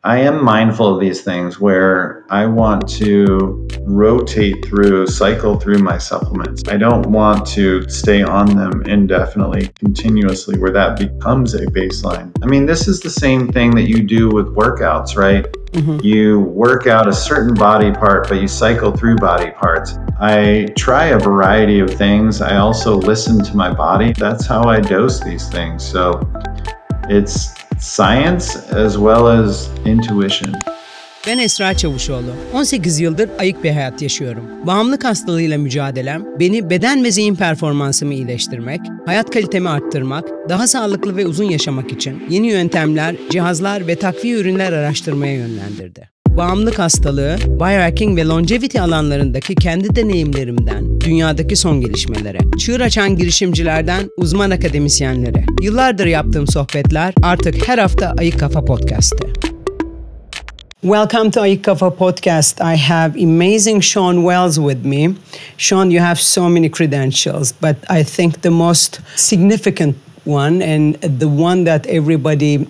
I am mindful of these things where I want to cycle through my supplements. I don't want to stay on them indefinitely, continuously, where that becomes a baseline. I mean, this is the same thing that you do with workouts, right? Mm-hmm. You work out a certain body part, but you cycle through body parts. I try a variety of things. I also listen to my body. That's how I dose these things. So it's science as well as intuition. Ben Esra Çavuşoğlu. 18 yıldır ayık bir hayat yaşıyorum. Bağımlılık hastalığıyla mücadelem, beni beden ve zihin performansımı iyileştirmek, hayat kalitemi arttırmak, daha sağlıklı ve uzun yaşamak için yeni yöntemler, cihazlar ve takviye ürünler araştırmaya yönlendirdi. Bağımlılık hastalığı, biohacking ve longevity alanlarındaki kendi deneyimlerimden dünyadaki son gelişmelere, çığır açan girişimcilerden uzman akademisyenlere, yıllardır yaptığım sohbetler artık her hafta Ayık Kafa Podcast'te. Welcome to Ayık Kafa Podcast. I have amazing Shawn Wells with me. Shawn, you have so many credentials, but I think the most significant one and the one that everybody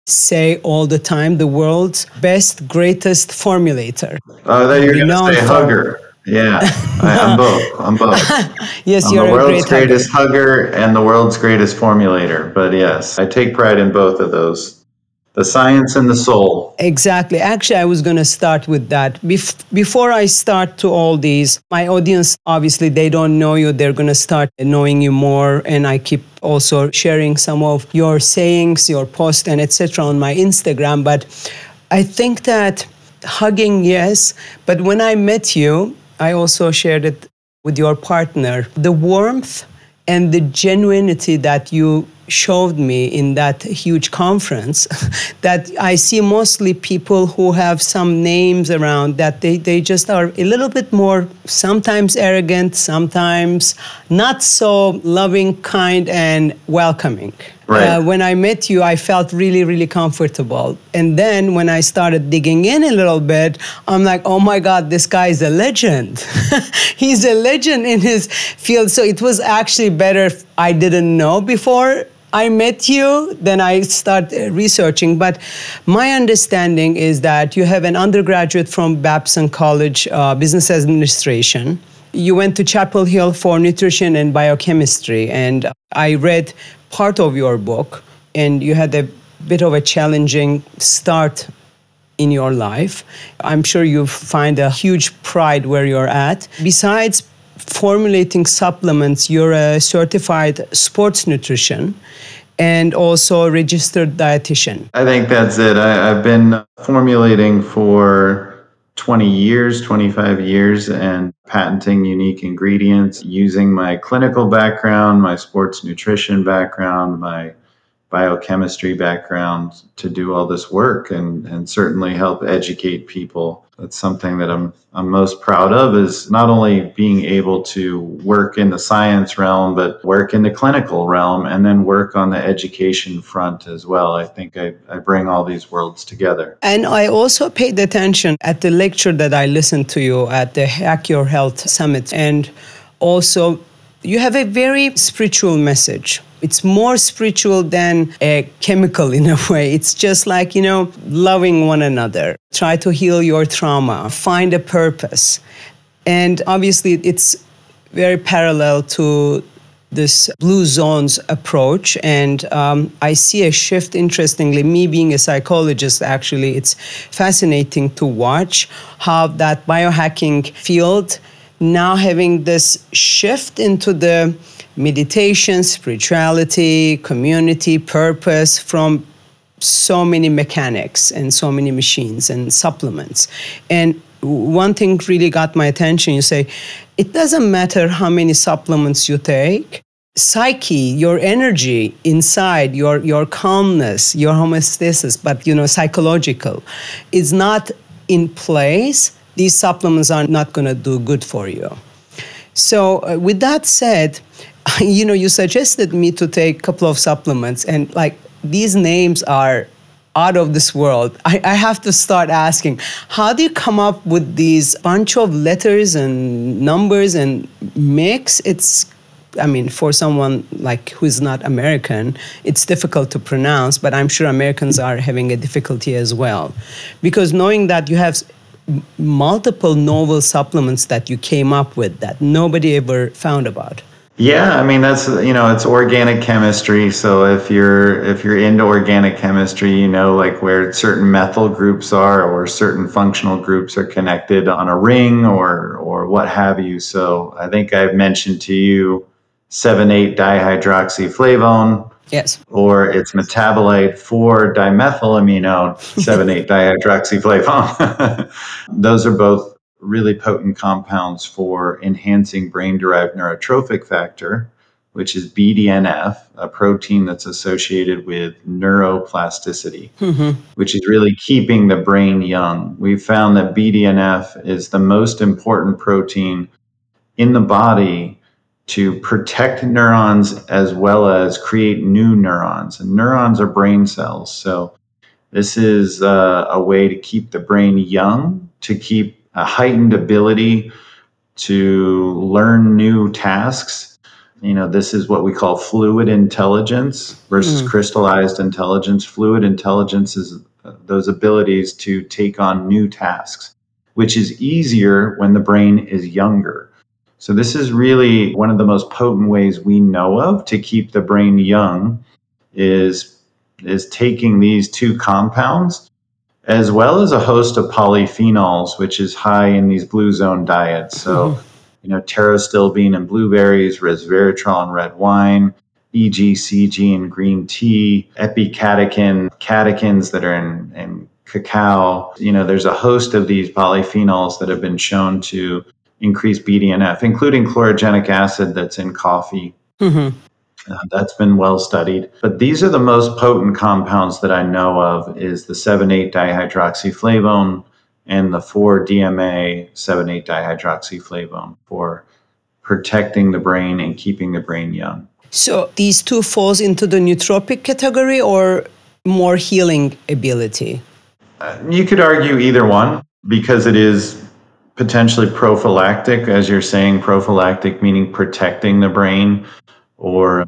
say all the time, the world's best, greatest formulator. Oh, that you're going to say hugger. Yeah, I'm both. Yes, you're the world's greatest hugger and the world's greatest formulator. But yes, I take pride in both of those. The science and the soul. Exactly. Actually, I was going to start with that. Before I start to all these, my audience, obviously, they don't know you. They're going to start knowing you more. And I keep also sharing some of your sayings, your posts, and etc. on my Instagram. But I think that hugging, yes. But when I met you, I also shared it with your partner. The warmth and the genuinity that you showed me in that huge conference, that I see mostly people who have some names around, that they just are a little bit more, sometimes arrogant, sometimes not so loving, kind, and welcoming. Right. When I met you, I felt really, really comfortable. And then when I started digging in a little bit, I'm like, oh my God, this guy is a legend. He's a legend in his field. So it was actually better if I didn't know before I met you, then I start researching. But my understanding is that you have an undergraduate from Babson College, Business Administration. You went to Chapel Hill for nutrition and biochemistry. And I read part of your book, and you had a bit of a challenging start in your life. I'm sure you find a huge pride where you're at. Besides formulating supplements, you're a certified sports nutrition and also a registered dietitian. I think that's it. I've been formulating for 20 years, 25 years, and patenting unique ingredients using my clinical background, my sports nutrition background, my biochemistry background to do all this work and certainly help educate people. That's something that I'm most proud of, is not only being able to work in the science realm, but work in the clinical realm and then work on the education front as well. I think I bring all these worlds together. And I also paid attention at the lecture that I listened to you at the Hack Your Health Summit. And also, you have a very spiritual message. It's more spiritual than a chemical in a way. It's just like, loving one another. Try to heal your trauma, find a purpose. And obviously, it's very parallel to this Blue Zones approach. And I see a shift, interestingly. Me being a psychologist, actually, it's fascinating to watch how that biohacking field now having this shift into the meditation, spirituality, community, purpose from so many mechanics and so many machines and supplements. And one thing really got my attention. You say, it doesn't matter how many supplements you take. Psyche, your energy inside, your calmness, your homeostasis, but psychological, is not in place. These supplements are not going to do good for you. So with that said, you suggested me to take a couple of supplements, and these names are out of this world. I have to start asking, how do you come up with these bunch of letters and numbers and mix? It's I mean, for someone like who's not American, it's difficult to pronounce, but I'm sure Americans are having a difficulty as well. Because knowing that you have multiple novel supplements that you came up with that nobody ever found about. Yeah, I mean that's it's organic chemistry. So if you're into organic chemistry, like where certain methyl groups are or certain functional groups are connected on a ring or what have you. So I think I've mentioned to you 7,8 dihydroxyflavone. Yes. Or its metabolite 4-dimethylamino 7,8 dihydroxyflavone. Those are both really potent compounds for enhancing brain-derived neurotrophic factor, which is BDNF, a protein that's associated with neuroplasticity, which is really keeping the brain young. We've found that BDNF is the most important protein in the body to protect neurons as well as create new neurons. And neurons are brain cells. So this is a way to keep the brain young, to keep a heightened ability to learn new tasks. This is what we call fluid intelligence versus crystallized intelligence. Fluid intelligence is those abilities to take on new tasks, which is easier when the brain is younger. So this is really one of the most potent ways we know of to keep the brain young is taking these two compounds as well as a host of polyphenols, which is high in these blue zone diets. So, pterostilbene in blueberries, resveratrol in red wine, EGCG in green tea, catechins that are in cacao. There's a host of these polyphenols that have been shown to increase BDNF, including chlorogenic acid that's in coffee. That's been well studied. But these are the most potent compounds that I know of is the 7,8 dihydroxyflavone and the 4-DMA 7,8 dihydroxyflavone for protecting the brain and keeping the brain young. So these two falls into the nootropic category or more healing ability? You could argue either one because it is potentially prophylactic, as you're saying, prophylactic meaning protecting the brain, or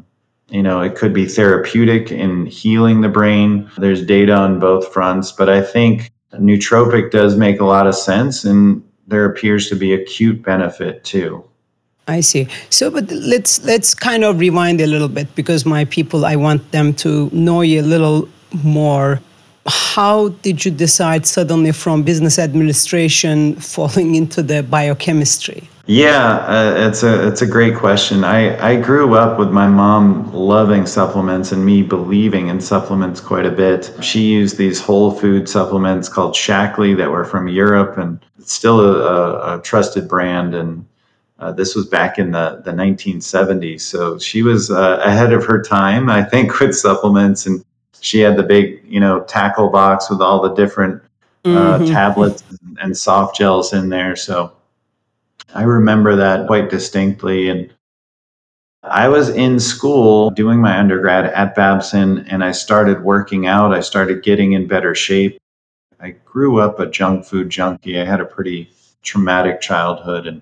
it could be therapeutic in healing the brain. There's data on both fronts, but I think nootropic does make a lot of sense, and there appears to be acute benefit too. I see. So, but let's kind of rewind a little bit because my people, I want them to know you a little more. How did you decide suddenly from business administration falling into the biochemistry? Yeah, it's a great question. I grew up with my mom loving supplements and me believing in supplements quite a bit. She used these whole food supplements called Shaklee that were from Europe, and it's still a trusted brand. And this was back in the 1970s. So she was ahead of her time, I think, with supplements. And she had the big, tackle box with all the different tablets and soft gels in there. So I remember that quite distinctly. And I was in school doing my undergrad at Babson, and I started working out. I started getting in better shape. I grew up a junk food junkie. I had a pretty traumatic childhood,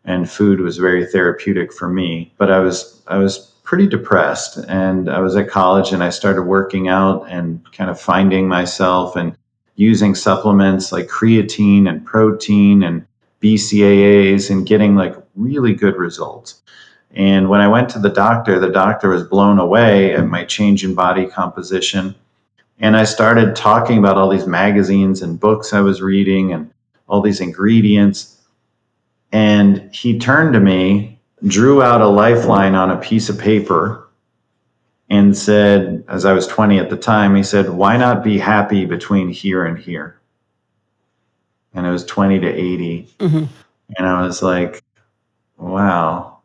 and food was very therapeutic for me. But I was pretty depressed, and I was at college, and I started working out and kind of finding myself and using supplements like creatine and protein and BCAAs and getting like really good results. And when I went to the doctor was blown away at my change in body composition. And I started talking about all these magazines and books I was reading and all these ingredients. And he turned to me, drew out a lifeline on a piece of paper, and said, as I was 20 at the time, he said, "Why not be happy between here and here?" And it was 20 to 80. And I was like, wow,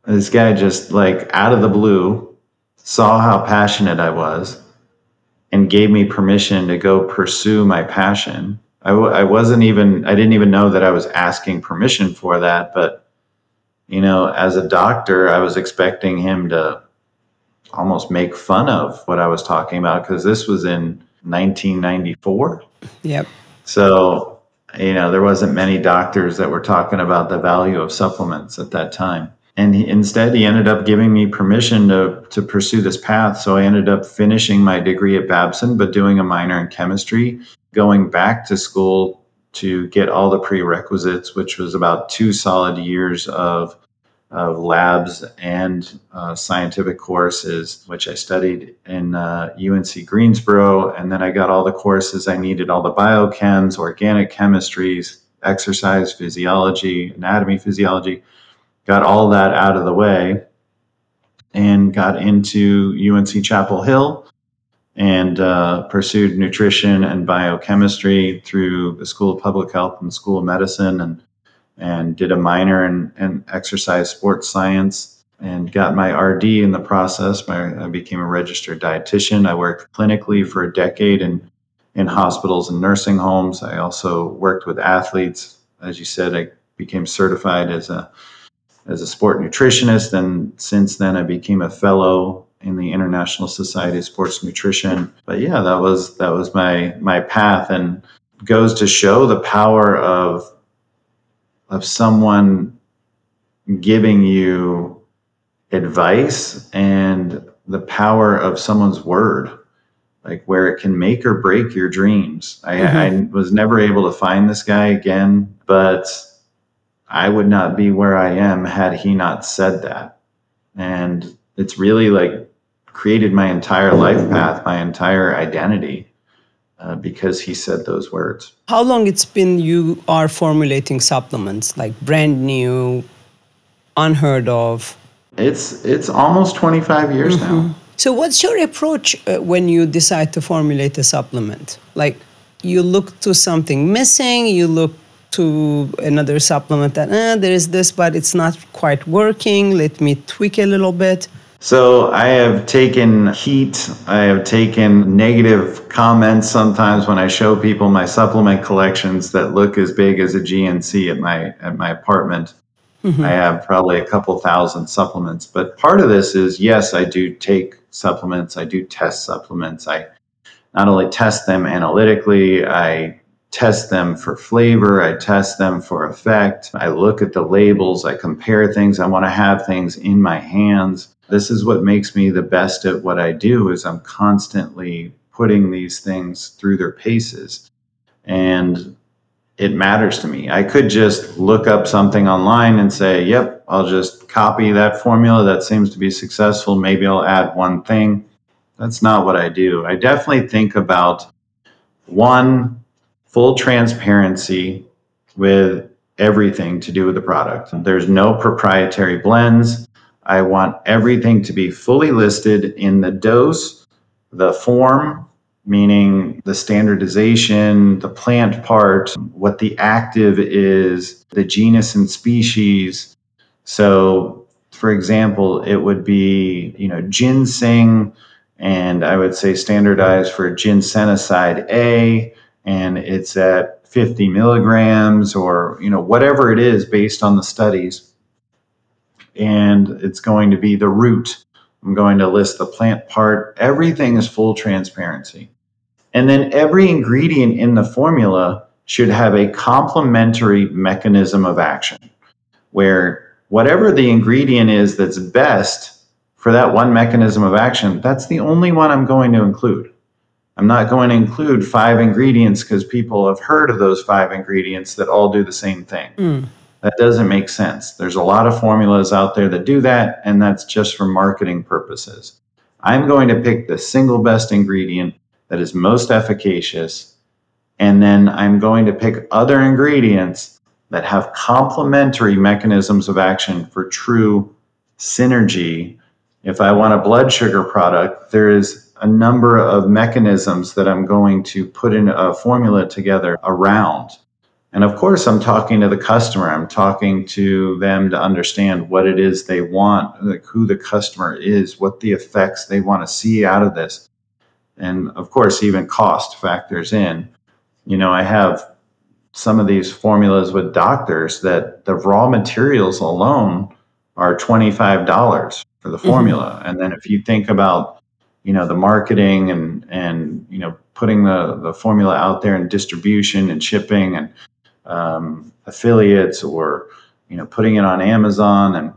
this guy just like out of the blue saw how passionate I was and gave me permission to go pursue my passion. I didn't even know that I was asking permission for that. But, as a doctor, I was expecting him to almost make fun of what I was talking about because this was in 1994. Yep. So, there wasn't many doctors that were talking about the value of supplements at that time. And instead, he ended up giving me permission to pursue this path. So I ended up finishing my degree at Babson, but doing a minor in chemistry, going back to school to get all the prerequisites, which was about 2 solid years of labs and scientific courses, which I studied in UNC Greensboro. And then I got all the courses I needed, all the biochems, organic chemistries, exercise physiology, anatomy physiology, got all that out of the way and got into UNC Chapel Hill and pursued nutrition and biochemistry through the School of Public Health and the School of Medicine, and did a minor in exercise sports science and got my RD in the process. I became a registered dietitian. I worked clinically for a decade in hospitals and nursing homes. I also worked with athletes. As you said, I became certified as a sport nutritionist, and since then I became a fellow in the International Society of Sports Nutrition. But yeah, that was my path, and goes to show the power of someone giving you advice and the power of someone's word, like where it can make or break your dreams. I was never able to find this guy again, but I would not be where I am had he not said that. And it's really like created my entire life path, my entire identity, because he said those words. How long it's been you are formulating supplements, like brand new, unheard of? It's almost 25 years now. So what's your approach when you decide to formulate a supplement? Like, you look to something missing, you look to another supplement that there is this, but it's not quite working, let me tweak a little bit. So I have taken heat, I have taken negative comments sometimes when I show people my supplement collections that look as big as a GNC at my apartment. I have probably a couple thousand supplements, but part of this is, yes, I do take supplements, I do test supplements. I not only test them analytically, I test them for flavor, I test them for effect. I look at the labels, I compare things. I want to have things in my hands. This is what makes me the best at what I do, is I'm constantly putting these things through their paces. And it matters to me. I could just look up something online and say, yep, I'll just copy that formula. That seems to be successful. Maybe I'll add one thing. That's not what I do. I definitely think about, one, full transparency with everything to do with the product. There's no proprietary blends. I want everything to be fully listed in the dose, the form, meaning the standardization, the plant part, what the active is, the genus and species. So, for example, it would be, ginseng, and I would say standardized for ginsenoside A, and it's at 50 milligrams, or, whatever it is based on the studies. And it's going to be the root. I'm going to list the plant part. Everything is full transparency. And then every ingredient in the formula should have a complementary mechanism of action, where whatever the ingredient is that's best for that one mechanism of action, that's the only one I'm going to include. I'm not going to include 5 ingredients because people have heard of those 5 ingredients that all do the same thing. That doesn't make sense. There's a lot of formulas out there that do that, and that's just for marketing purposes. I'm going to pick the single best ingredient that is most efficacious, and then I'm going to pick other ingredients that have complementary mechanisms of action for true synergy. If I want a blood sugar product, there is a number of mechanisms that I'm going to put in a formula together around. And of course, I'm talking to the customer. I'm talking to them to understand what it is they want, like who the customer is, what the effects they want to see out of this. And of course, even cost factors in. I have some of these formulas with doctors that the raw materials alone are $25 for the formula. And then if you think about, the marketing and putting the formula out there and distribution and shipping and affiliates, or putting it on Amazon, and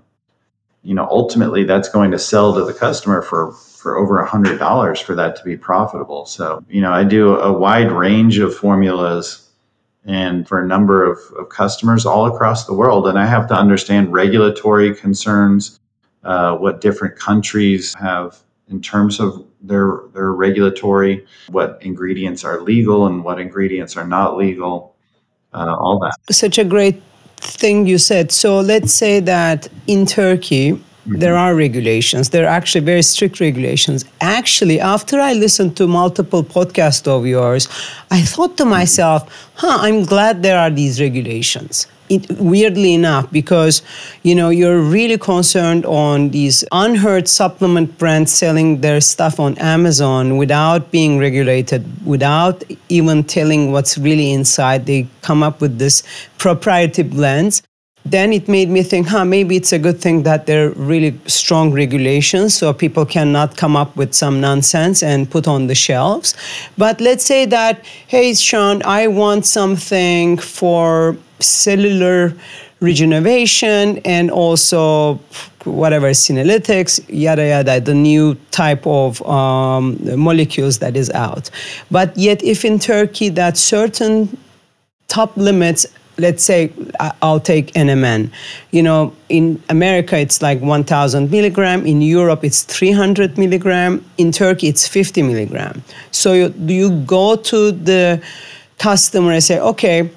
ultimately that's going to sell to the customer for over $100 for that to be profitable. So, I do a wide range of formulas and for a number of customers all across the world. And I have to understand regulatory concerns, what different countries have in terms of their regulatory, what ingredients are legal and what ingredients are not legal, all that. Such a great thing you said. So let's say that in Turkey, there are regulations. There are actually very strict regulations. Actually, after I listened to multiple podcasts of yours, I thought to myself, I'm glad there are these regulations. Weirdly enough, because you're really concerned on these unheard supplement brands selling their stuff on Amazon without being regulated, without even telling what's really inside. They come up with this proprietary blends. Then it made me think, maybe it's a good thing that there are really strong regulations so people cannot come up with some nonsense and put on the shelves. But let's say that, hey, Shawn, I want something for cellular regeneration and also whatever, senolytics, yada, yada, the new type of molecules that is out. But yet if in Turkey that certain top limits, let's say I'll take NMN. In America, it's like 1,000 milligram. In Europe, it's 300 milligram. In Turkey, it's 50 milligram. So do you go to the customer and say, okay,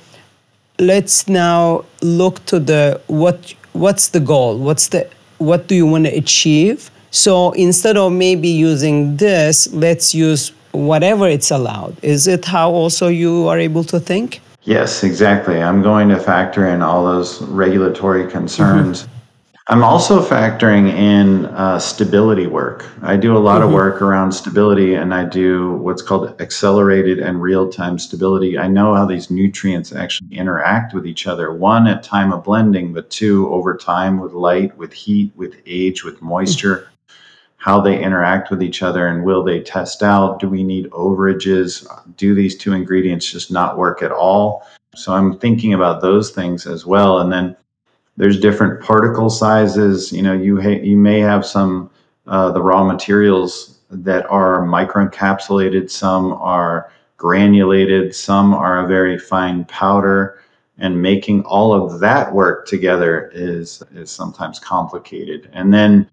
let's now look to what's the goal? What do you want to achieve? So instead of maybe using this, let's use whatever it's allowed. Is it how also you are able to think? Yes, exactly. I'm going to factor in all those regulatory concerns. I'm also factoring in stability work. I do a lot of work around stability, and I do what's called accelerated and real-time stability. I know how these nutrients actually interact with each other. One, at time of blending, but two, over time with light, with heat, with age, with moisture, how they interact with each other, and will they test out? Do we need overages? Do these two ingredients just not work at all? So I'm thinking about those things as well. And then there's different particle sizes. You may have some the raw materials that are microencapsulated, some are granulated, some are a very fine powder, and making all of that work together is sometimes complicated. And then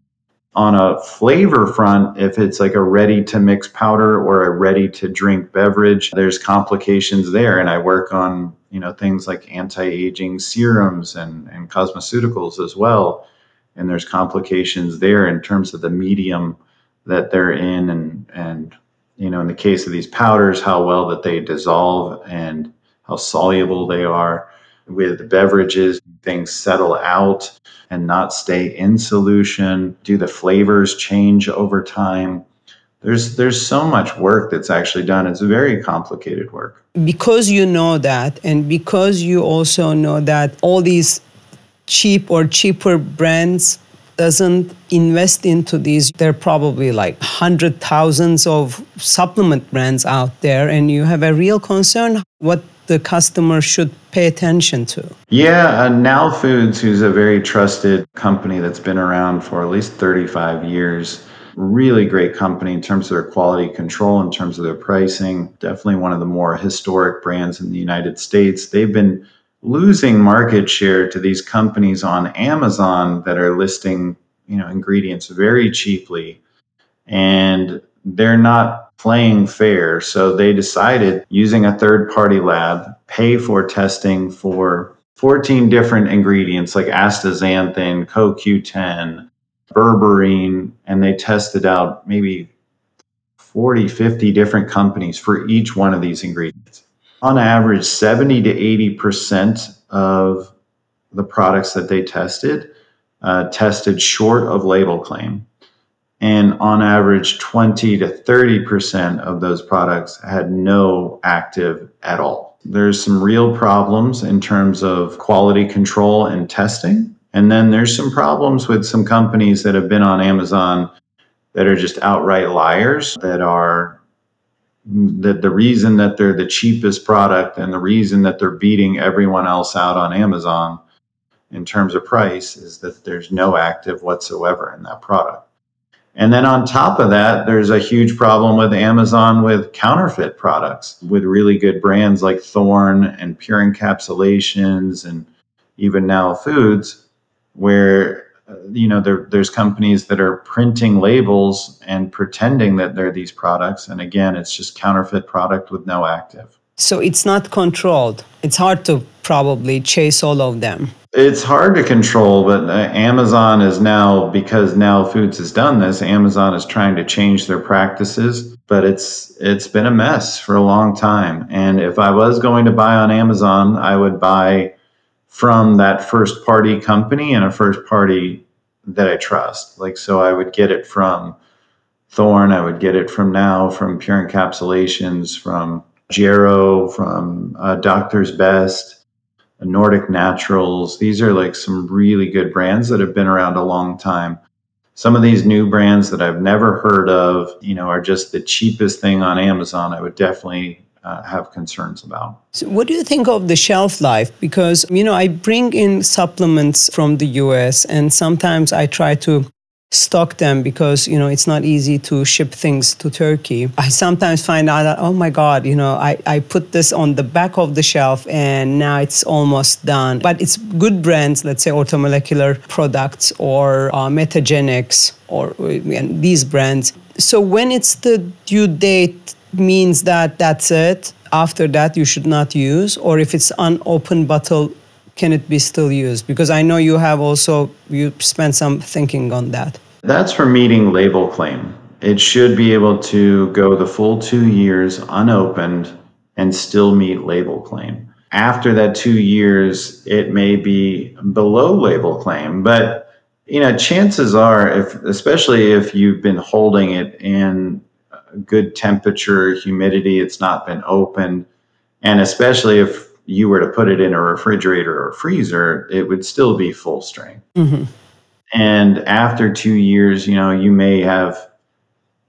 on a flavor front, if it's like a ready to mix powder or a ready to drink beverage, there's complications there. And I work on, things like anti-aging serums and cosmeceuticals as well. And there's complications there in terms of the medium that they're in and in the case of these powders, how well that they dissolve and how soluble they are. With beverages, things settle out and not stay in solution. Do the flavors change over time? There's so much work that's actually done. It's very complicated work. Because you know that, and because you also know that all these cheap or cheaper brands doesn't invest into these, there are probably like 100,000s of supplement brands out there, and you have a real concern what the customer should pay attention to. Yeah, Now Foods, who's a very trusted company that's been around for at least 35 years, really great company in terms of their quality control, in terms of their pricing, definitely one of the more historic brands in the United States. They've been losing market share to these companies on Amazon that are listing, ingredients very cheaply, and they're not playing fair. So they decided, using a third-party lab, pay for testing for 14 different ingredients like astaxanthin, CoQ10, berberine, and they tested out maybe 40, 50 different companies for each one of these ingredients. On average, 70 to 80% of the products that they tested short of label claim. And on average, 20 to 30% of those products had no active at all. There's some real problems in terms of quality control and testing. And then there's some problems with some companies that have been on Amazon that are just outright liars, that are the reason that they're the cheapest product and the reason that they're beating everyone else out on Amazon in terms of price is that there's no active whatsoever in that product. And then on top of that, there's a huge problem with Amazon with counterfeit products with really good brands like Thorne and Pure Encapsulations and even Now Foods, where there's companies that are printing labels and pretending that they're these products. And again, it's just counterfeit product with no active. So it's not controlled. It's hard to probably chase all of them. It's hard to control, but Amazon is now, because Now Foods has done this, Amazon is trying to change their practices, but it's been a mess for a long time. And if I was going to buy on Amazon, I would buy from that first party company and a first party that I trust. So I would get it from Thorne, I would get it from Now, from Pure Encapsulations, from Gero, from Doctor's Best, Nordic Naturals. These are some really good brands that have been around a long time. Some of these new brands that I've never heard of, are just the cheapest thing on Amazon. I would definitely have concerns about. So what do you think of the shelf life? Because, I bring in supplements from the US and sometimes I try to stock them because, it's not easy to ship things to Turkey. I sometimes find out that, oh my God, I put this on the back of the shelf and now it's almost done. But it's good brands, let's say orthomolecular products or Metagenics or these brands. So when it's the due date means that that's it. After that, you should not use. Or if it's unopened bottle, can it be still used? Because I know you spent some thinking on that. That's for meeting label claim. It should be able to go the full 2 years unopened and still meet label claim. After that 2 years, it may be below label claim. But, chances are, especially if you've been holding it in good temperature, humidity, it's not been opened, and especially if you were to put it in a refrigerator or freezer, it would still be full strength. Mm-hmm. And after 2 years, you may have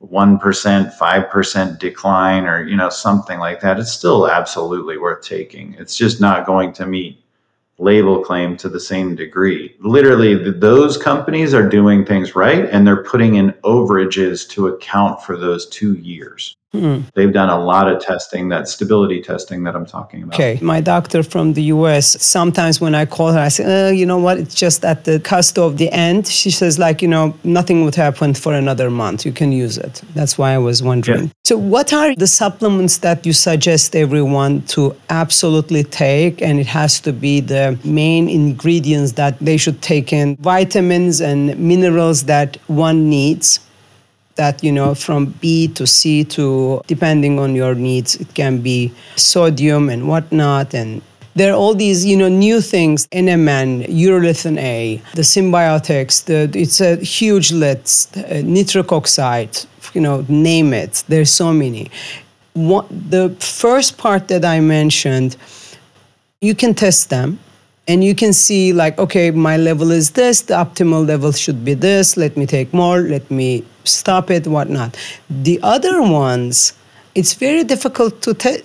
1%, 5% decline or, something like that. It's still absolutely worth taking. It's just not going to meet label claim to the same degree. Literally, those companies are doing things right, and they're putting in overages to account for those 2 years. They've done a lot of testing, that stability testing that I'm talking about. Okay. My doctor from the US, sometimes when I call her, I say, you know what, it's just at the cusp of the end. She says, nothing would happen for another month. You can use it. That's why I was wondering. Yeah. So what are the supplements that you suggest everyone to absolutely take? And it has to be the main ingredients that they should take in, vitamins and minerals that one needs. That, from B to C to, depending on your needs, it can be sodium and whatnot. And there are all these, new things, NMN, urolithin A, the symbiotics, it's a huge list, nitric oxide, name it. There's so many. The first part that I mentioned, you can test them. And you can see okay, my level is this, the optimal level should be this, let me take more, let me stop it, whatnot. The other ones, it's very difficult to test.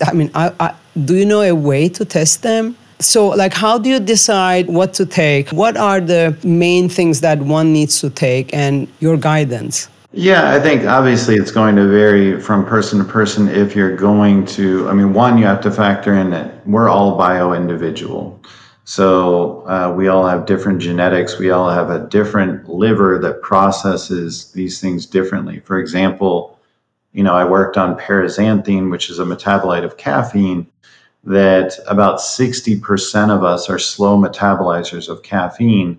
Do you know a way to test them? So how do you decide what to take? What are the main things that one needs to take and your guidance? Yeah, I think obviously it's going to vary from person to person. If you're going to, one, you have to factor in that we're all bio-individual. So we all have different genetics. We all have a different liver that processes these things differently. For example, I worked on paraxanthine, which is a metabolite of caffeine, that about 60% of us are slow metabolizers of caffeine.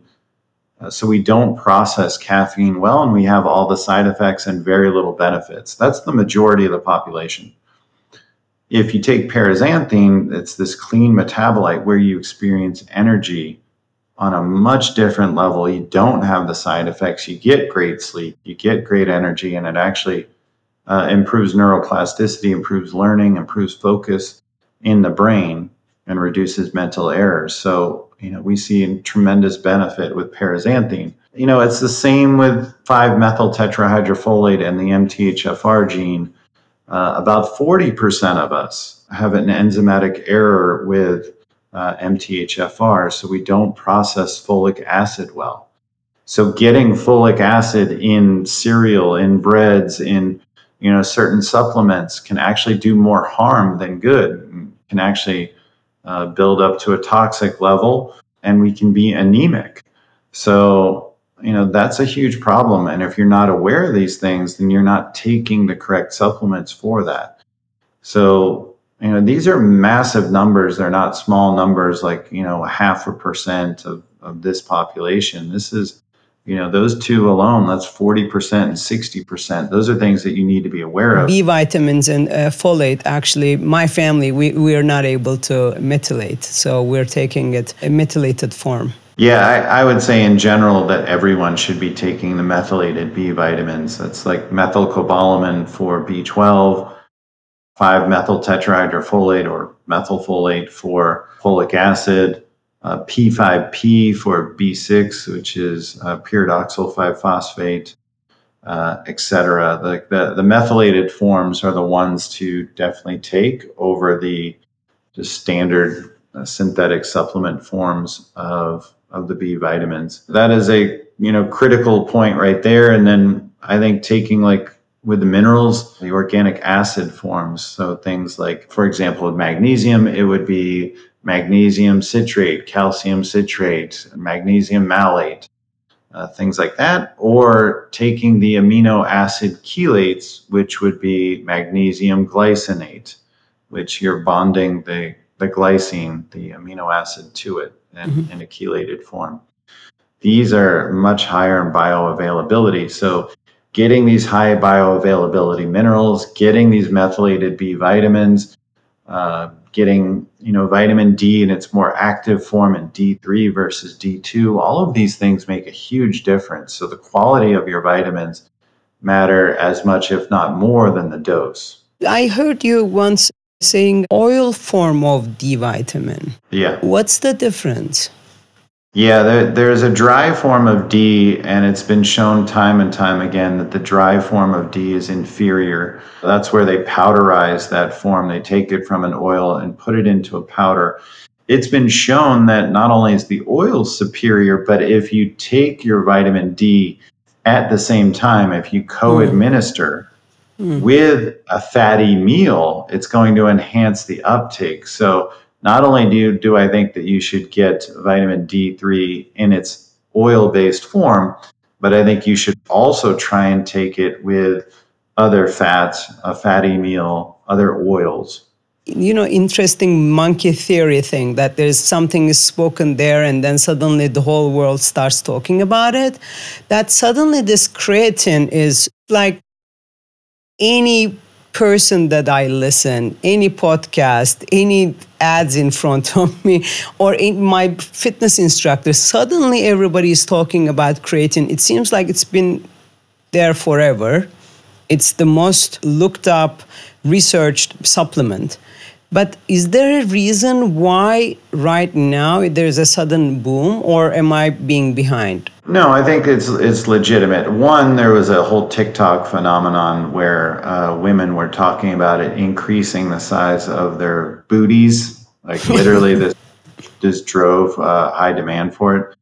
So we don't process caffeine well, and we have all the side effects and very little benefits. That's the majority of the population. If you take paraxanthine, it's this clean metabolite where you experience energy on a much different level. You don't have the side effects. You get great sleep, you get great energy, and it actually improves neuroplasticity, improves learning, improves focus in the brain, and reduces mental errors. So, we see a tremendous benefit with paraxanthine. It's the same with 5-methyl tetrahydrofolate and the MTHFR gene. About 40% of us have an enzymatic error with MTHFR, so we don't process folic acid well. So getting folic acid in cereal, in breads, in certain supplements can actually do more harm than good. Can actually build up to a toxic level, and we can be anemic. So that's a huge problem. And if you're not aware of these things, then you're not taking the correct supplements for that. So these are massive numbers. They're not small numbers like 0.5% of this population. This is those two alone, that's 40% and 60%. Those are things that you need to be aware of. B vitamins and folate, actually, my family, we are not able to methylate. So we're taking it a methylated form. Yeah, I would say in general that everyone should be taking the methylated B vitamins. That's like methylcobalamin for B12, 5-methyl tetrahydrofolate or methylfolate for folic acid, P5P for B6, which is pyridoxal 5-phosphate, etc. The methylated forms are the ones to definitely take over the standard synthetic supplement forms of the B vitamins. That is a critical point right there. And then I think taking, like with the minerals, the organic acid forms. So things like, for example, with magnesium, it would be magnesium citrate, calcium citrate, magnesium malate, things like that. Or taking the amino acid chelates, which would be magnesium glycinate, which you're bonding the glycine, the amino acid, to it in a chelated form. These are much higher in bioavailability. So getting these high bioavailability minerals, getting these methylated B vitamins, getting vitamin D in its more active form in D3 versus D2, all of these things make a huge difference. So the quality of your vitamins matter as much, if not more, than the dose. I heard you once saying oil form of D vitamin. Yeah. What's the difference? Yeah, there's a dry form of D, and it's been shown time and time again that the dry form of D is inferior. That's where they powderize that form. They take it from an oil and put it into a powder. It's been shown that not only is the oil superior, but if you take your vitamin D at the same time, if you co-administer with a fatty meal, it's going to enhance the uptake. So not only do I think that you should get vitamin D3 in its oil-based form, but I think you should also try and take it with other fats, a fatty meal, other oils. Interesting monkey theory thing that there's something is spoken there and then suddenly the whole world starts talking about it. That suddenly this creatine is like any person that I listen, any podcast, any ads in front of me, or in my fitness instructor, suddenly everybody is talking about creatine. It seems like it's been there forever. It's the most looked up, researched supplement. But is there a reason why right now there's a sudden boom, or am I being behind? No, I think it's legitimate. One, there was a whole TikTok phenomenon where women were talking about it increasing the size of their booties. Like literally this drove high demand for it.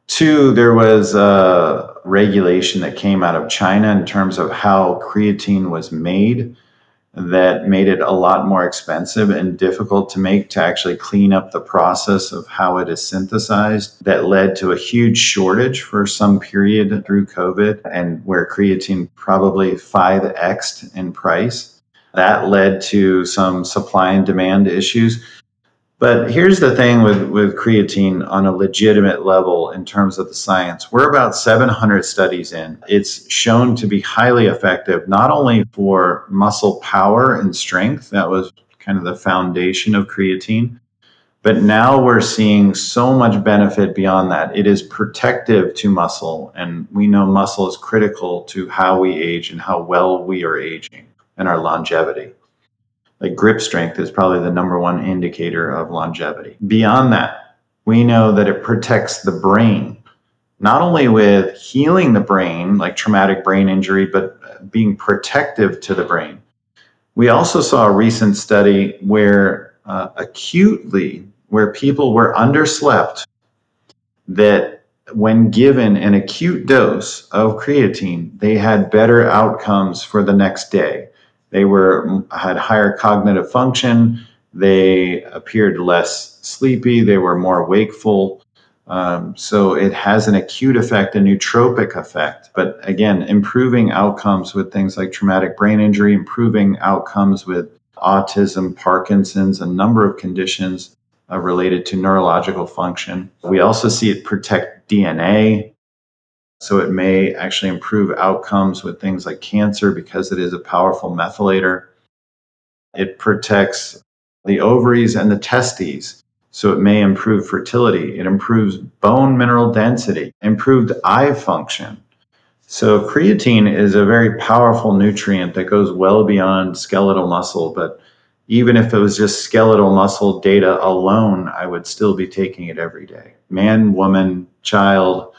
Two, there was a regulation that came out of China in terms of how creatine was made that made it a lot more expensive and difficult to make, to actually clean up the process of how it is synthesized. That led to a huge shortage for some period through COVID, and where creatine probably 5x'd in price. That led to some supply and demand issues. But here's the thing with creatine on a legitimate level in terms of the science. We're about 700 studies in. It's shown to be highly effective, not only for muscle power and strength, that was kind of the foundation of creatine, but now we're seeing so much benefit beyond that. It is protective to muscle, and we know muscle is critical to how we age and how well we are aging and our longevity. Like grip strength is probably the number one indicator of longevity. Beyond that, we know that it protects the brain, not only with healing the brain, like traumatic brain injury, but being protective to the brain. We also saw a recent study where acutely, where people were underslept, that when given an acute dose of creatine, they had better outcomes for the next day. They had higher cognitive function. They appeared less sleepy. They were more wakeful. So it has an acute effect, a nootropic effect. But again, improving outcomes with things like traumatic brain injury, improving outcomes with autism, Parkinson's, a number of conditions related to neurological function. We also see it protect DNA. So it may actually improve outcomes with things like cancer because it is a powerful methylator. It protects the ovaries and the testes. So it may improve fertility. It improves bone mineral density, improved eye function. So creatine is a very powerful nutrient that goes well beyond skeletal muscle. But even if it was just skeletal muscle data alone, I would still be taking it every day. Man, woman, child,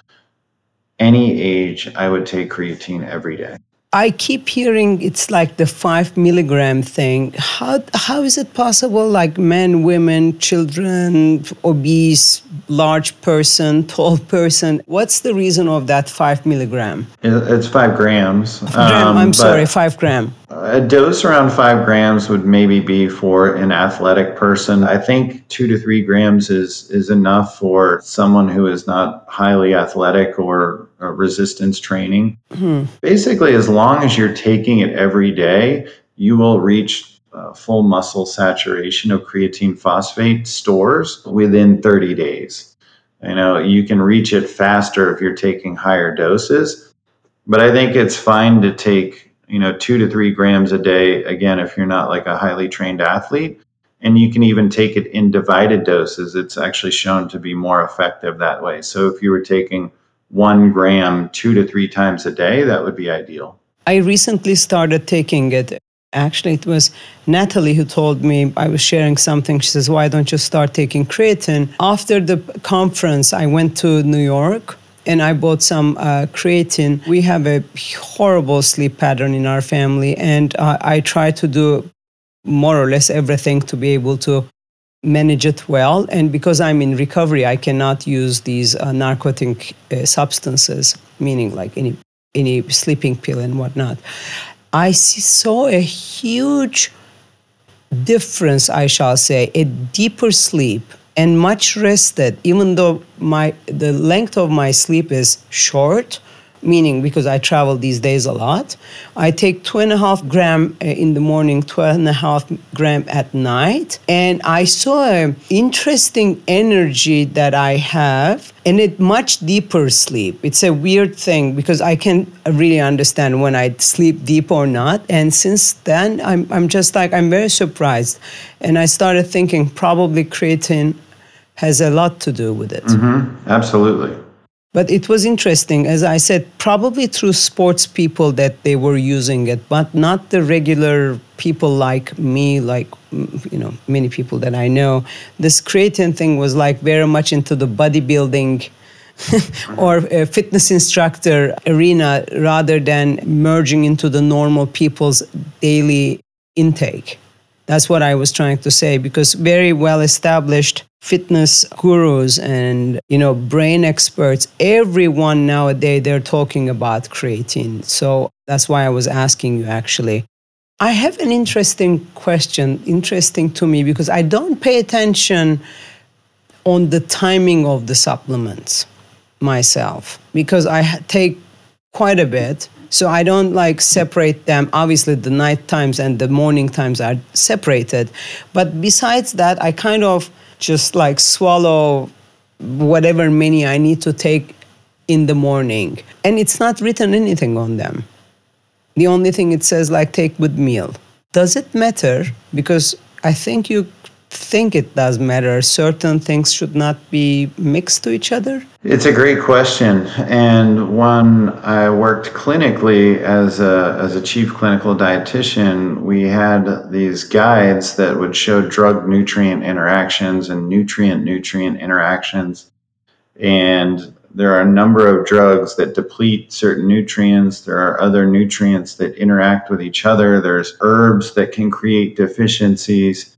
any age, I would take creatine every day. I keep hearing it's like the 5 milligram thing. How is it possible? Like men, women, children, obese, large person, tall person. What's the reason of that 5 milligram? It's 5 grams. 5 gram. A dose around 5 grams would maybe be for an athletic person. I think 2 to 3 grams is enough for someone who is not highly athletic or resistance training. Basically, as long as you're taking it every day, you will reach full muscle saturation of creatine phosphate stores within 30 days. You can reach it faster if you're taking higher doses, but I think it's fine to take 2 to 3 grams a day, again, if you're not like a highly trained athlete. And you can even take it in divided doses. It's actually shown to be more effective that way. So if you were taking 1 gram 2 to 3 times a day, that would be ideal. I recently started taking it. Actually, it was Natalie who told me. I was sharing something. She says, why don't you start taking creatine? After the conference, I went to New York and I bought some creatine. We have a horrible sleep pattern in our family, and I try to do more or less everything to be able to manage it well. And because I'm in recovery, I cannot use these narcotic substances, meaning like any sleeping pill and whatnot. I saw a huge difference, I shall say, a deeper sleep and much rested, even though the length of my sleep is short, meaning because I travel these days a lot. I take 2.5 gram in the morning, 12.5 gram at night. And I saw an interesting energy that I have and a much deeper sleep. It's a weird thing because I can't really understand when I sleep deep or not. And since then, I'm just like, I'm very surprised. And I started thinking probably creatine has a lot to do with it. Mm-hmm. Absolutely. But it was interesting, as I said, probably through sports people that they were using it, but not the regular people like me, like, many people that I know. This creatine thing was like very much into the bodybuilding or a fitness instructor arena rather than merging into the normal people's daily intake. That's what I was trying to say, because very well-established fitness gurus and, brain experts, everyone nowadays, they're talking about creatine. So that's why I was asking you, actually. I have an interesting question, interesting to me, because I don't pay attention on the timing of the supplements myself, because I take quite a bit. So I don't separate them. Obviously, the night times and the morning times are separated. But besides that, I kind of just swallow whatever many I need to take in the morning. And it's not written anything on them. The only thing it says take with meal. Does it matter? Because I think you think it does matter. Certain things should not be mixed to each other? It's a great question, and when I worked clinically as a chief clinical dietitian, we had these guides that would show drug-nutrient interactions and nutrient-nutrient interactions, and there are a number of drugs that deplete certain nutrients. There are other nutrients that interact with each other. There's herbs that can create deficiencies.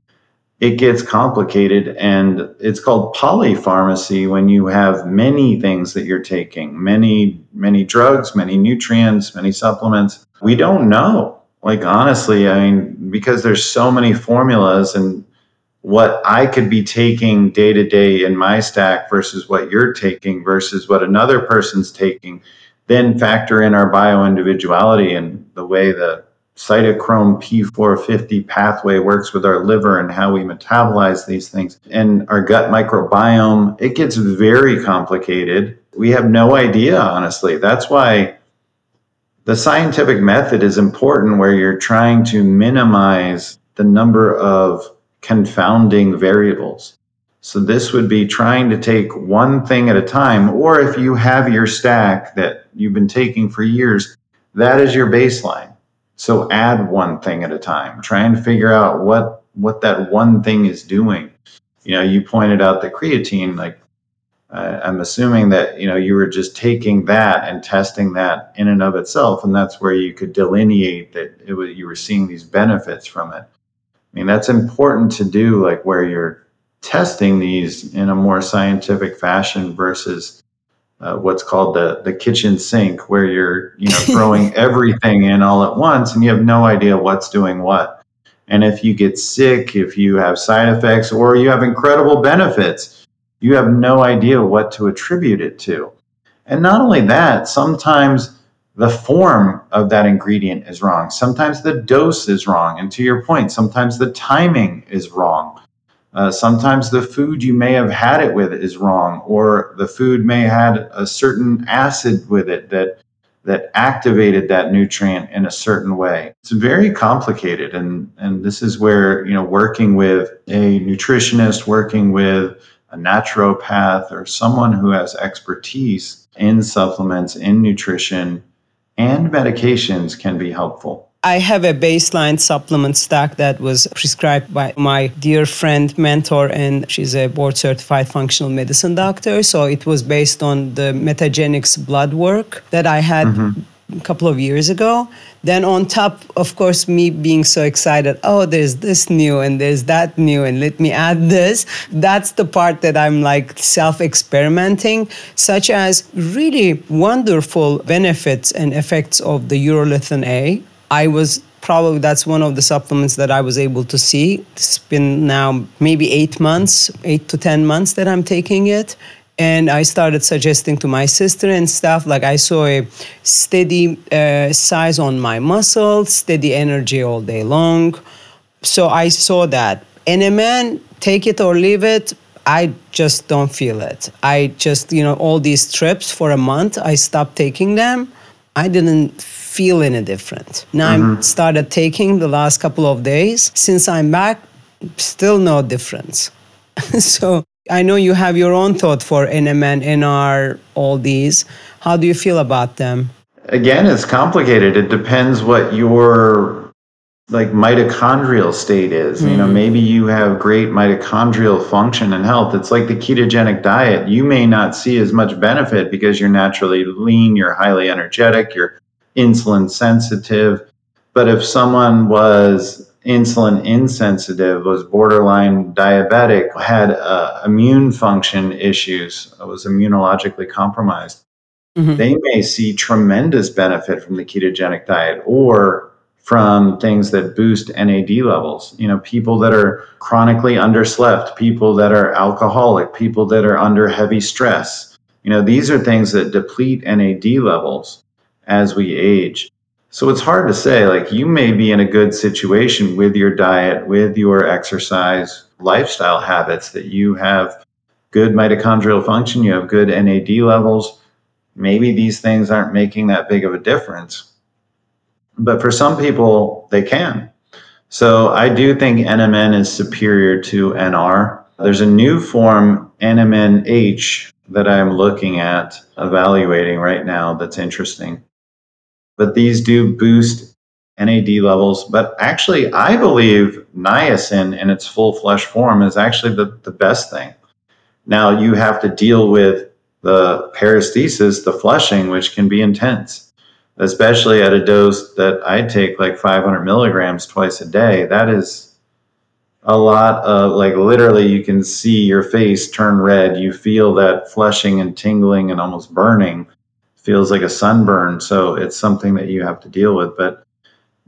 it gets complicated, and it's called polypharmacy when you have many things that you're taking, many drugs, many nutrients, many supplements. We don't know. Like, honestly, I mean, because there's so many formulas, and what I could be taking day to day in my stack versus what you're taking versus what another person's taking, then factor in our bioindividuality and the way the cytochrome P450 pathway works with our liver and how we metabolize these things and our gut microbiome. It gets very complicated. We have no idea, honestly. That's why the scientific method is important, where you're trying to minimize the number of confounding variables. So this would be trying to take one thing at a time, or if you have your stack that you've been taking for years, that is your baseline. So add one thing at a time. Try and figure out what that one thing is doing. You know, you pointed out the creatine, like I'm assuming that, you know, you were just taking that and testing that in and of itself, and that's where you could delineate that you were seeing these benefits from it. I mean, that's important to do, like where you're testing these in a more scientific fashion versus what's called the kitchen sink, where you're, you know, throwing everything in all at once and you have no idea what's doing what. And if you get sick, if you have side effects, or you have incredible benefits, you have no idea what to attribute it to. And not only that, sometimes the form of that ingredient is wrong. Sometimes the dose is wrong. And to your point, sometimes the timing is wrong. Sometimes the food you may have had it with is wrong, or the food may have had a certain acid with it that activated that nutrient in a certain way. It's very complicated, and this is where, you know, working with a nutritionist, working with a naturopath, or someone who has expertise in supplements, in nutrition, and medications can be helpful. I have a baseline supplement stack that was prescribed by my dear friend, mentor, and she's a board-certified functional medicine doctor. So it was based on the Metagenics blood work that I had a couple of years ago. Then on top, of course, me being so excited, oh, there's this new and there's that new, and let me add this. That's the part that I'm like self-experimenting, such as really wonderful benefits and effects of the urolithin A. That's one of the supplements that I was able to see. It's been now maybe 8 to 10 months that I'm taking it. And I started suggesting to my sister and stuff, like I saw a steady size on my muscles, steady energy all day long. So I saw that. NMN, take it or leave it, I just don't feel it. I just, all these trips for a month, I stopped taking them. I didn't feel any different. Now I started taking the last couple of days. Since I'm back, still no difference. So I know you have your own thought for NMN, NR, all these. How do you feel about them? Again, it's complicated. It depends what your mitochondrial state is. Maybe you have great mitochondrial function and health. It's like the ketogenic diet. You may not see as much benefit because you're naturally lean, you're highly energetic, you're insulin sensitive. But if someone was insulin insensitive, was borderline diabetic, had immune function issues, was immunologically compromised, they may see tremendous benefit from the ketogenic diet, or from things that boost NAD levels. People that are chronically underslept, people that are alcoholic, people that are under heavy stress. These are things that deplete NAD levels as we age. So it's hard to say, you may be in a good situation with your diet, with your exercise, lifestyle habits, that you have good mitochondrial function, you have good NAD levels. Maybe these things aren't making that big of a difference. But for some people, they can. So I do think NMN is superior to NR. There's a new form, NMNH, that I'm looking at, evaluating right now, that's interesting. But these do boost NAD levels. But actually, I believe niacin in its full flesh form is actually the best thing. Now, you have to deal with the paresthesis, the flushing, which can be intense, especially at a dose that I take, like 500 milligrams twice a day. That is a lot of, like, literally you can see your face turn red. You feel that flushing and tingling and almost burning. Feels like a sunburn. So it's something that you have to deal with. But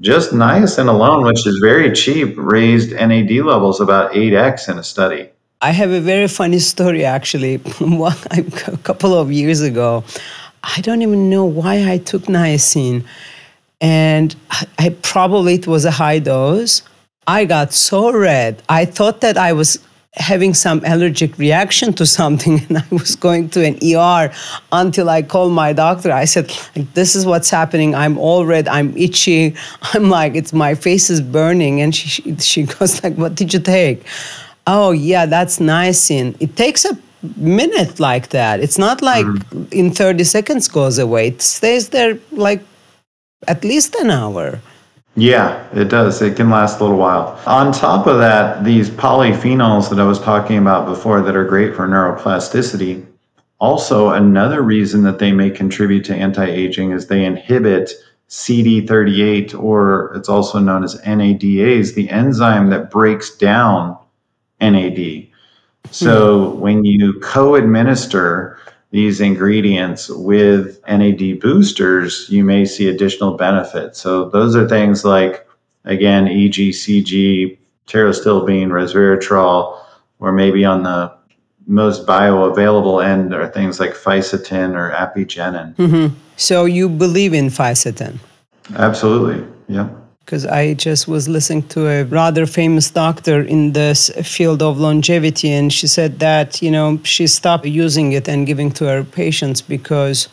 just niacin alone, which is very cheap, raised NAD levels about 8x in a study. I have a very funny story, actually. A couple of years ago, I don't even know why I took niacin. And it was a high dose. I got so red. I thought that I was having some allergic reaction to something, and I was going to an ER until I called my doctor. I said, like, this is what's happening. I'm all red. I'm itchy. I'm like, my face is burning. And she goes like, what did you take? Oh, yeah, that's niacin. It takes a minute like that. It's not like in 30 seconds goes away. It stays there like at least an hour. Yeah, it does. It can last a little while. On top of that, these polyphenols that I was talking about before that are great for neuroplasticity, also another reason that they may contribute to anti-aging is they inhibit CD38, or it's also known as NADase, the enzyme that breaks down NAD. So when you co-administer these ingredients with NAD boosters, you may see additional benefits. So those are things like, again, EGCG, pterostilbene, resveratrol, or maybe on the most bioavailable end are things like FISSN or apigenin. So you believe in FISSN? Absolutely, yeah. Because I just was listening to a rather famous doctor in this field of longevity, and she said that, she stopped using it and giving to her patients because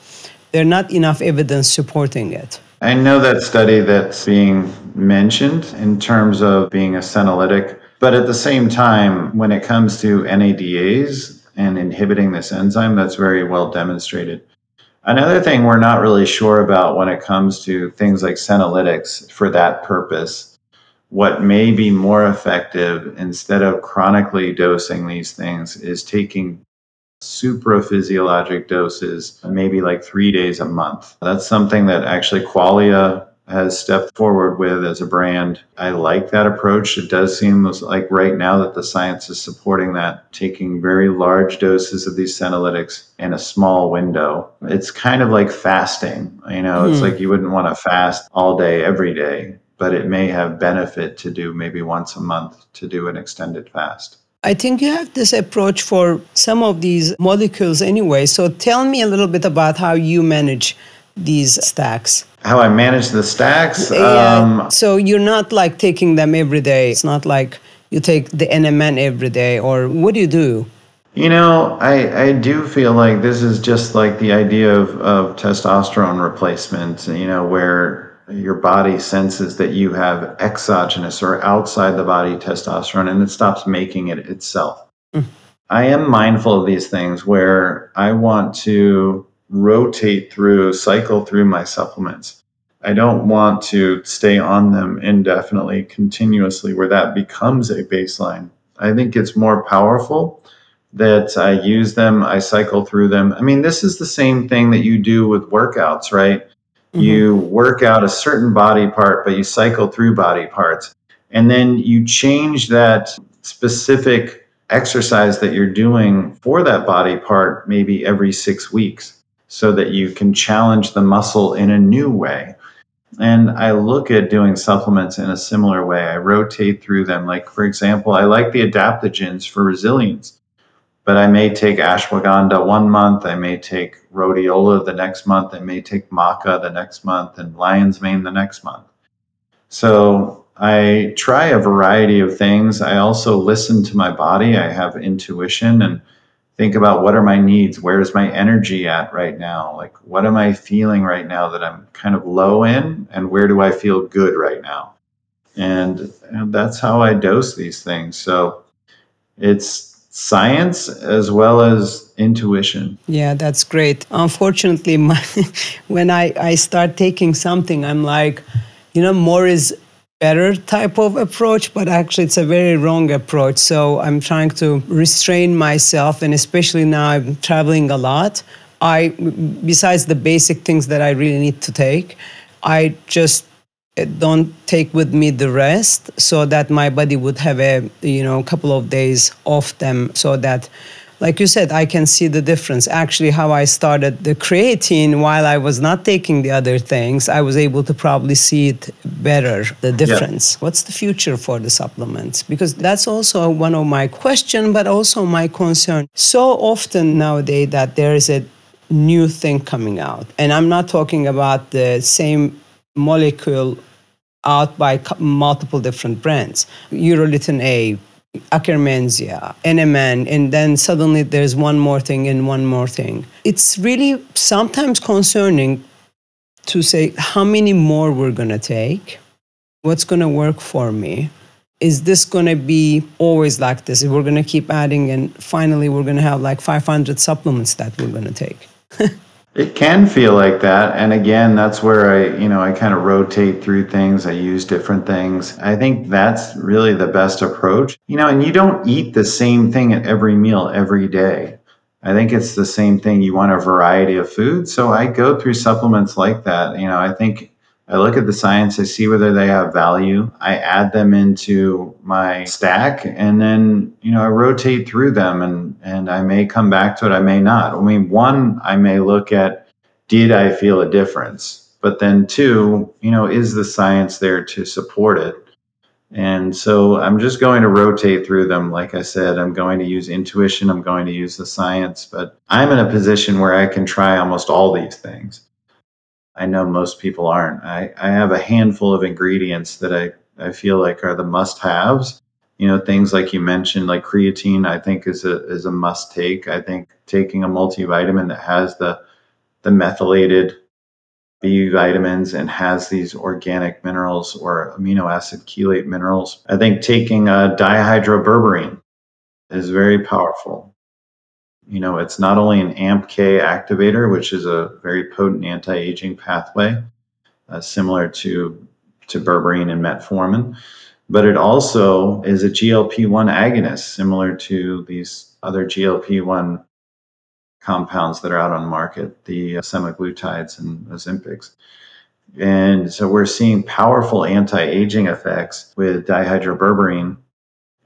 there's not enough evidence supporting it. I know that study that's being mentioned in terms of being a senolytic, but at the same time, when it comes to NADase and inhibiting this enzyme, that's very well demonstrated. Another thing we're not really sure about when it comes to things like senolytics for that purpose, what may be more effective instead of chronically dosing these things is taking supraphysiologic doses, maybe like 3 days a month. That's something that actually Qualia has stepped forward with as a brand. I like that approach. It does seem like right now that the science is supporting that, taking very large doses of these senolytics in a small window. It's kind of like fasting. It's like you wouldn't want to fast all day, every day, but it may have benefit to do maybe once a month to do an extended fast. I think you have this approach for some of these molecules anyway. So tell me a little bit about how you manage these stacks. How I manage the stacks? So you're not like taking them every day. It's not like you take the NMN every day, or what do you do? I do feel like this is just like the idea of testosterone replacement, where your body senses that you have exogenous or outside the body testosterone and it stops making it itself. I am mindful of these things where I want to cycle through my supplements. I don't want to stay on them indefinitely, continuously, where that becomes a baseline. I think it's more powerful that I use them, I cycle through them. I mean, this is the same thing that you do with workouts, right? You work out a certain body part, but you cycle through body parts. And then you change that specific exercise that you're doing for that body part maybe every 6 weeks so that you can challenge the muscle in a new way. And I look at doing supplements in a similar way. I rotate through them. Like, for example, I like the adaptogens for resilience. But I may take ashwagandha 1 month, I may take rhodiola the next month, I may take maca the next month, and lion's mane the next month. So I try a variety of things. I also listen to my body. I have intuition and think about what are my needs? Where's my energy at right now? Like, what am I feeling right now that I'm kind of low in? And where do I feel good right now? And that's how I dose these things. So it's science as well as intuition. Yeah, that's great. Unfortunately, when I start taking something, I'm like, more is better type of approach, but actually it's a very wrong approach. So I'm trying to restrain myself, and especially now I'm traveling a lot. Besides the basic things that I really need to take, I just don't take with me the rest, so that my body would have a couple of days off them, so that, like you said, I can see the difference. Actually, how I started the creatine while I was not taking the other things, I was able to probably see it better, the difference. Yeah. What's the future for the supplements? Because that's also one of my questions, but also my concern. So often nowadays that there is a new thing coming out, and I'm not talking about the same molecule out by multiple different brands. Urolithin A, Akkermansia, NMN, and then suddenly there's one more thing and one more thing. It's really sometimes concerning to say how many more we're going to take, what's going to work for me. Is this going to be always like this? We're going to keep adding, and finally we're going to have like 500 supplements that we're going to take. It can feel like that. And again, that's where I kind of rotate through things. I use different things. I think that's really the best approach. And you don't eat the same thing at every meal every day. I think it's the same thing. You want a variety of food. So I go through supplements like that. I think I look at the science, I see whether they have value. I add them into my stack, and then, I rotate through them, and I may come back to it, I may not. One, I may look at, did I feel a difference? But then two, is the science there to support it? And so I'm just going to rotate through them. Like I said, I'm going to use intuition, I'm going to use the science, but I'm in a position where I can try almost all these things. I know most people aren't. I have a handful of ingredients that I feel like are the must-haves. Things like you mentioned, like creatine, I think is a must-take. I think taking a multivitamin that has the methylated B vitamins and has these organic minerals or amino acid chelate minerals. I think taking a dihydroberberine is very powerful. It's not only an AMPK activator, which is a very potent anti-aging pathway, similar to berberine and metformin, but it also is a GLP-1 agonist, similar to these other GLP-1 compounds that are out on the market, the semaglutides and Ozempics. And so we're seeing powerful anti-aging effects with dihydroberberine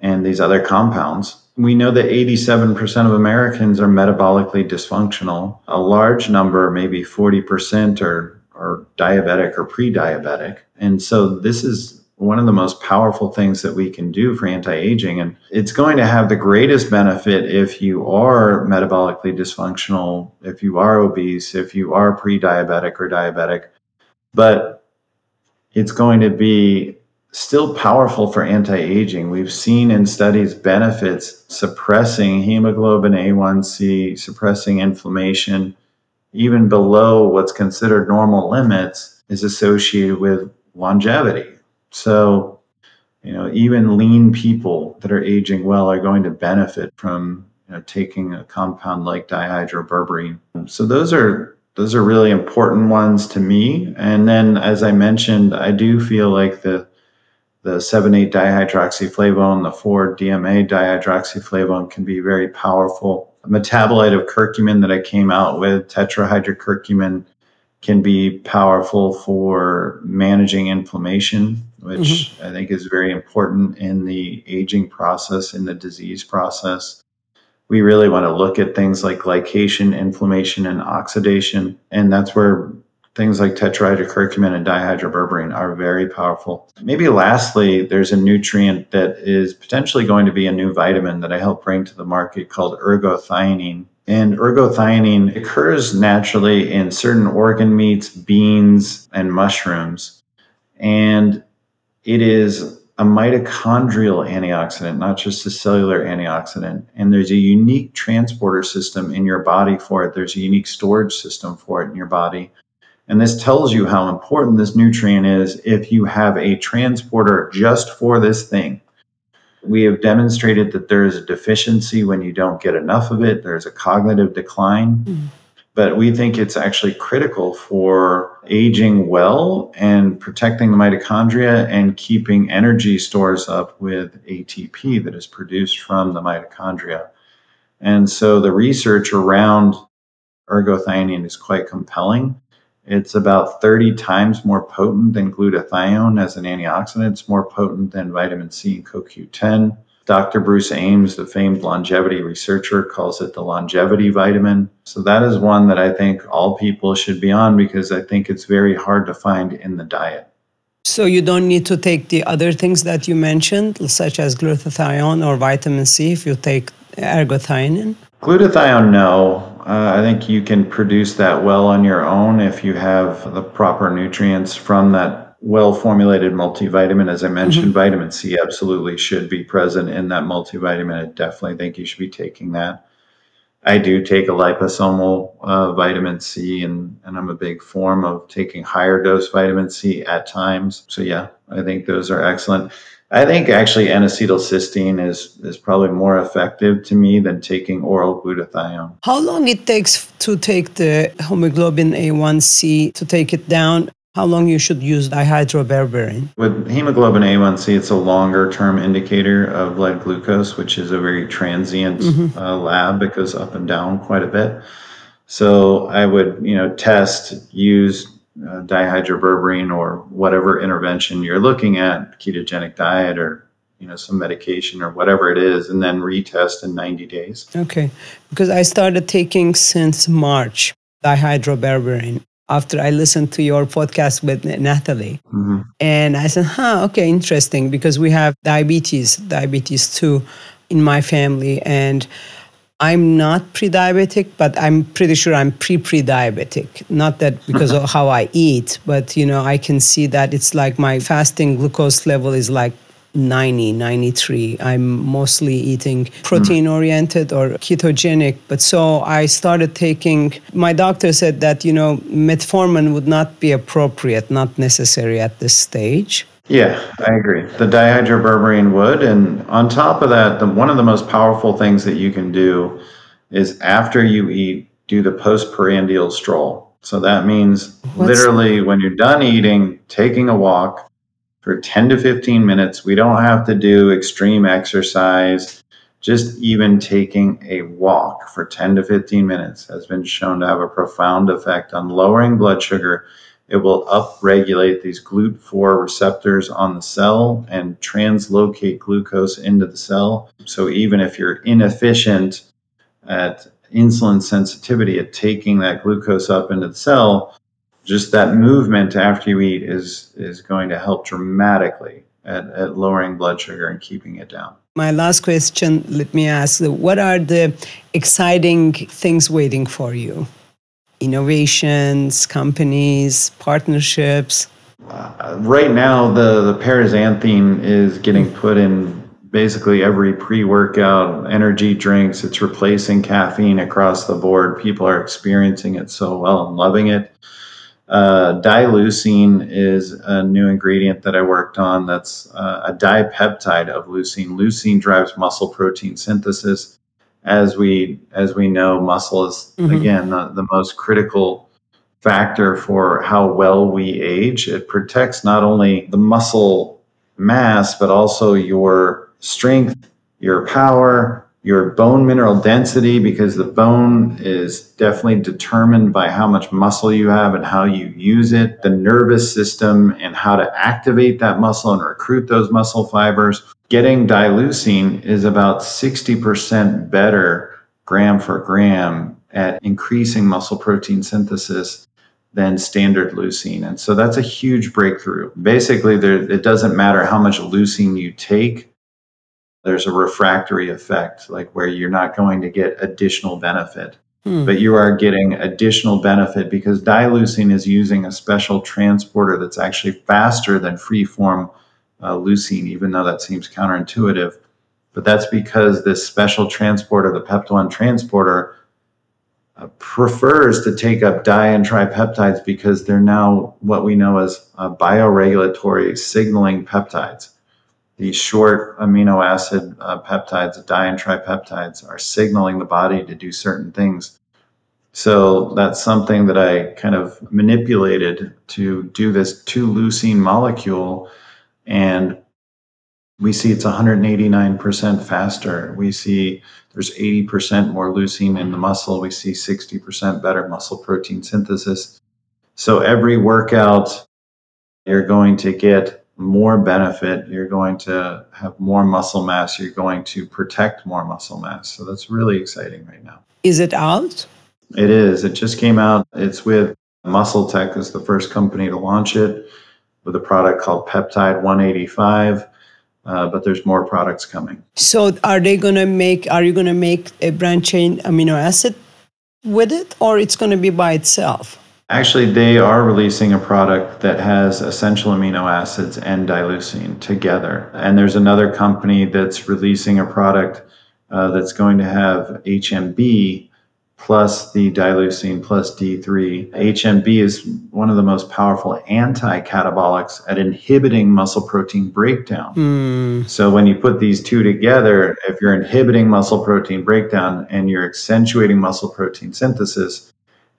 and these other compounds. We know that 87% of Americans are metabolically dysfunctional. A large number, maybe 40%, are diabetic or pre-diabetic. And so this is one of the most powerful things that we can do for anti-aging. And it's going to have the greatest benefit if you are metabolically dysfunctional, if you are obese, if you are pre-diabetic or diabetic. But it's going to be still powerful for anti-aging. We've seen in studies benefits suppressing hemoglobin A1C, suppressing inflammation, even below what's considered normal limits, is associated with longevity. So, even lean people that are aging well are going to benefit from taking a compound like dihydroberberine. So those are really important ones to me. And then, as I mentioned, I do feel like the 7,8 dihydroxyflavone, the 4-DMA dihydroxyflavone can be very powerful. A metabolite of curcumin that I came out with, tetrahydrocurcumin, can be powerful for managing inflammation, which I think is very important in the aging process, in the disease process. We really want to look at things like glycation, inflammation, and oxidation. And that's where things like tetrahydrocurcumin and dihydroberberine are very powerful. Maybe lastly, there's a nutrient that is potentially going to be a new vitamin that I help bring to the market called ergothioneine. And ergothioneine occurs naturally in certain organ meats, beans, and mushrooms. And it is a mitochondrial antioxidant, not just a cellular antioxidant. And there's a unique transporter system in your body for it. There's a unique storage system for it in your body. And this tells you how important this nutrient is if you have a transporter just for this thing. We have demonstrated that there is a deficiency when you don't get enough of it. There's a cognitive decline. But we think it's actually critical for aging well and protecting the mitochondria and keeping energy stores up with ATP that is produced from the mitochondria. And so the research around ergothioneine is quite compelling. It's about 30 times more potent than glutathione as an antioxidant. It's more potent than vitamin C and CoQ10. Dr. Bruce Ames, the famed longevity researcher, calls it the longevity vitamin. So that is one that I think all people should be on because I think it's very hard to find in the diet. So you don't need to take the other things that you mentioned, such as glutathione or vitamin C, if you take ergothioneine? Glutathione, no. I think you can produce that well on your own if you have the proper nutrients from that well-formulated multivitamin. As I mentioned, vitamin C absolutely should be present in that multivitamin. I definitely think you should be taking that. I do take a liposomal vitamin C, and I'm a big form of taking higher dose vitamin C at times. So yeah, I think those are excellent. I think actually N-acetylcysteine is probably more effective to me than taking oral glutathione. How long it takes to take the hemoglobin A1C to take it down? How long you should use dihydroberberine? With hemoglobin A1C, it's a longer term indicator of blood glucose, which is a very transient lab. It goes up and down quite a bit. So I would, use dihydroberberine or whatever intervention you're looking at, ketogenic diet or some medication or whatever it is, and then retest in 90 days. Okay, because I started taking since March dihydroberberine after I listened to your podcast with Natalie. And I said, okay, interesting, because we have diabetes 2 in my family, and I'm not pre-diabetic, but I'm pretty sure I'm pre-diabetic. Not that because of how I eat, but I can see that it's like my fasting glucose level is like 90, 93. I'm mostly eating protein-oriented or ketogenic. But so I started taking, my doctor said that, metformin would not be appropriate, not necessary at this stage. Yeah, I agree. The dihydroberberine would. And on top of that, one of the most powerful things that you can do is after you eat, do the postprandial stroll. So that means literally when you're done eating, taking a walk for 10 to 15 minutes. We don't have to do extreme exercise. Just even taking a walk for 10 to 15 minutes has been shown to have a profound effect on lowering blood sugar. It will upregulate these GLUT4 receptors on the cell and translocate glucose into the cell. So even if you're inefficient at insulin sensitivity at taking that glucose up into the cell, just that movement after you eat is going to help dramatically at lowering blood sugar and keeping it down. My last question, let me ask, what are the exciting things waiting for you? Innovations, companies, partnerships? Right now, the paraxanthine is getting put in basically every pre-workout energy drinks. It's replacing caffeine across the board. People are experiencing it so well and loving it. Dileucine is a new ingredient that I worked on. That's a dipeptide of leucine. Leucine drives muscle protein synthesis. As we know, muscle is, again, the most critical factor for how well we age. It protects not only the muscle mass, but also your strength, your power, your bone mineral density, because the bone is definitely determined by how much muscle you have and how you use it, the nervous system and how to activate that muscle and recruit those muscle fibers. Getting dileucine is about 60% better gram for gram at increasing muscle protein synthesis than standard leucine. And so that's a huge breakthrough. Basically, it doesn't matter how much leucine you take. There's a refractory effect, like where you're not going to get additional benefit, but you are getting additional benefit because dileucine is using a special transporter that's actually faster than free-form leucine, even though that seems counterintuitive. But that's because this special transporter, the peptide transporter, prefers to take up di and tripeptides because they're now what we know as bioregulatory signaling peptides. These short amino acid peptides, di and tripeptides, are signaling the body to do certain things. So that's something that I kind of manipulated to do this 2-leucine molecule, and we see it's 189% faster. We see there's 80% more leucine in the muscle. We see 60% better muscle protein synthesis. So every workout, you're going to get more benefit. You're going to have more muscle mass. You're going to protect more muscle mass. So that's really exciting right now. Is it out? It is. It just came out. It's with Muscle Tech is the first company to launch it with a product called Peptide 185. But there's more products coming. So are you going to make a branched chain amino acid with it, or it's going to be by itself? Actually, they are releasing a product that has essential amino acids and dileucine together. And there's another company that's releasing a product that's going to have HMB plus the dileucine plus D3. HMB is one of the most powerful anti-catabolics at inhibiting muscle protein breakdown. So when you put these two together, if you're inhibiting muscle protein breakdown and you're accentuating muscle protein synthesis,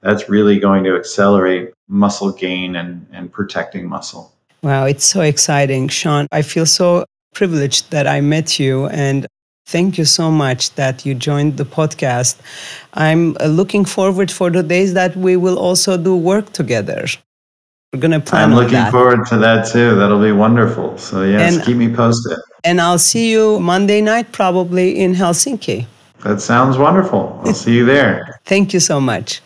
that's really going to accelerate muscle gain and protecting muscle. Wow, it's so exciting, Shawn. I feel so privileged that I met you, and thank you so much that you joined the podcast. I'm looking forward for the days that we will also do work together. We're going to plan I'm on looking that. forward to that too. That'll be wonderful. So yes, keep me posted. And I'll see you Monday night, probably in Helsinki. That sounds wonderful. I'll see you there. Thank you so much.